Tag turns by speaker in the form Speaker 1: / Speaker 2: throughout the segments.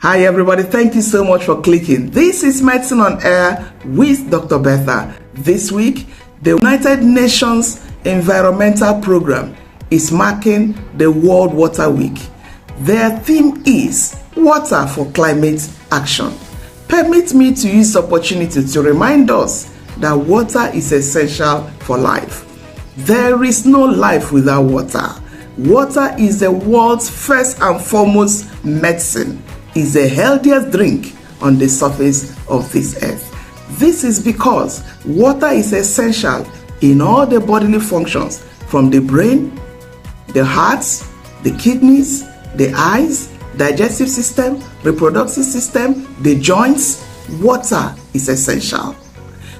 Speaker 1: Hi everybody, thank you so much for clicking. This is Medicine on Air with Dr. Betha. This week, the United Nations Environmental Program is marking the World Water Week. Their theme is Water for Climate Action. Permit me to use this opportunity to remind us that water is essential for life. There is no life without water. Water is the world's first and foremost medicine. Is the healthiest drink on the surface of this earth. This is because water is essential in all the bodily functions, from the brain, the heart, the kidneys, the eyes, digestive system, reproductive system, the joints. Water is essential.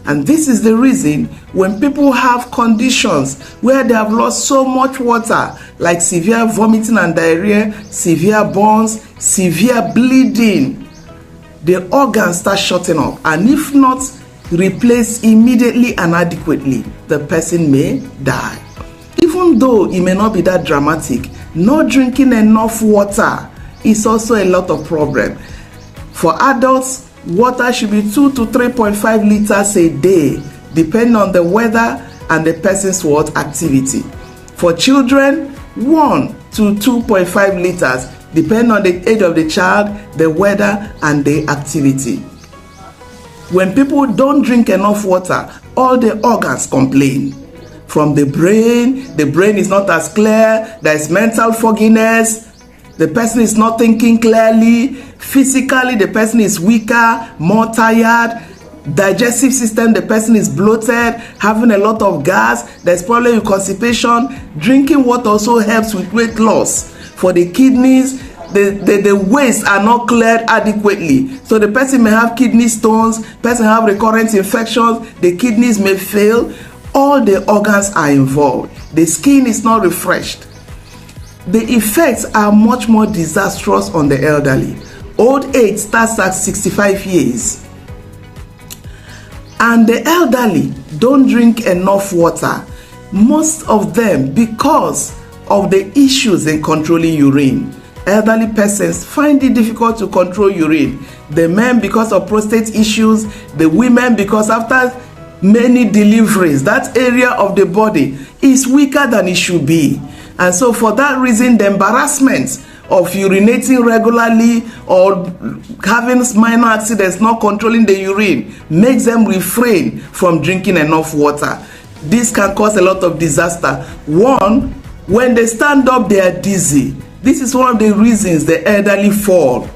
Speaker 1: And this is the reason when people have conditions where they have lost so much water, like severe vomiting and diarrhea, severe burns, severe bleeding, the organs start shutting up. And if not replaced immediately and adequately, the person may die. Even though it may not be that dramatic, not drinking enough water is also a lot of problem. For adults, water should be 2 to 3.5 liters a day, depending on the weather and the person's activity. For children, 1 to 2.5 liters, depending on the age of the child, the weather, and the activity. When people don't drink enough water, all the organs complain. From the brain is not as clear, there is mental fogginess, the person is not thinking clearly, physically the person is weaker, more tired, digestive system, the person is bloated, having a lot of gas, there's problem with constipation. Drinking water also helps with weight loss. For the kidneys, the waste are not cleared adequately, so the person may have kidney stones, person have recurrent infections, the kidneys may fail. All the organs are involved. The skin is not refreshed. The effects are much more disastrous on the elderly. Old age starts at 65 years. And the elderly don't drink enough water. Most of them, because of the issues in controlling urine. Elderly persons find it difficult to control urine. The men because of prostate issues, the women because after many deliveries, that area of the body is weaker than it should be. And so for that reason, the embarrassment of urinating regularly or having minor accidents, not controlling the urine, makes them refrain from drinking enough water. This can cause a lot of disaster. One, when they stand up, they are dizzy. This is one of the reasons the elderly fall.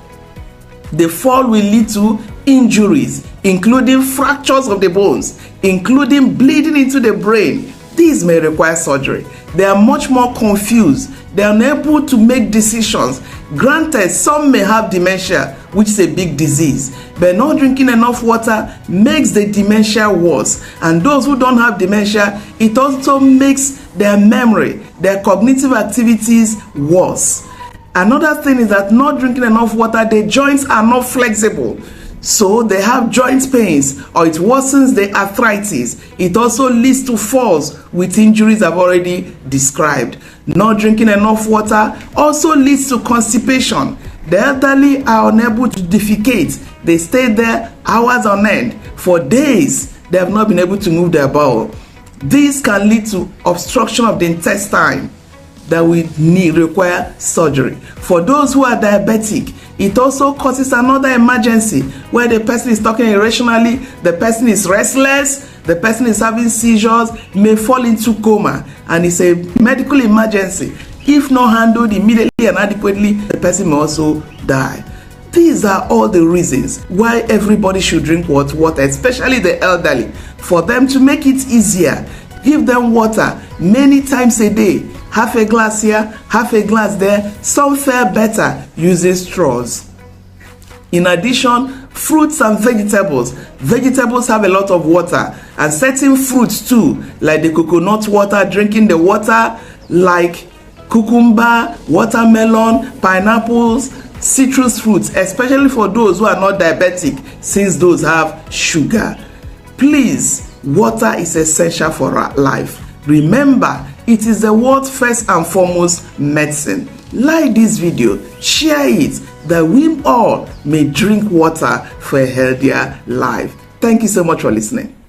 Speaker 1: The fall will lead to injuries, including fractures of the bones, including bleeding into the brain. These may require surgery. They are much more confused. They are unable to make decisions. Granted, some may have dementia, which is a big disease, but not drinking enough water makes the dementia worse. And those who don't have dementia, it also makes their memory, their cognitive activities worse. Another thing is that not drinking enough water, the joints are not flexible. So they have joint pains, or it worsens the arthritis. It also leads to falls with injuries I've already described. Not drinking enough water also leads to constipation. The elderly are unable to defecate. They stay there hours on end. For days, they have not been able to move their bowel. This can lead to obstruction of the intestine that we require surgery. For those who are diabetic, it also causes another emergency where the person is talking irrationally, the person is restless, the person is having seizures, may fall into coma, and it's a medical emergency. If not handled immediately and adequately, the person may also die. These are all the reasons why everybody should drink water, especially the elderly, for them to make it easier. Give them water many times a day. Half a glass here, half a glass there. Some fare better using straws. In addition, fruits and vegetables. Vegetables have a lot of water, and certain fruits too, like the coconut water, drinking the water, like cucumber, watermelon, pineapples, citrus fruits, especially for those who are not diabetic, since those have sugar. Please, water is essential for our life. Remember, it is the world's first and foremost medicine. Like this video, share it, that we all may drink water for a healthier life. Thank you so much for listening.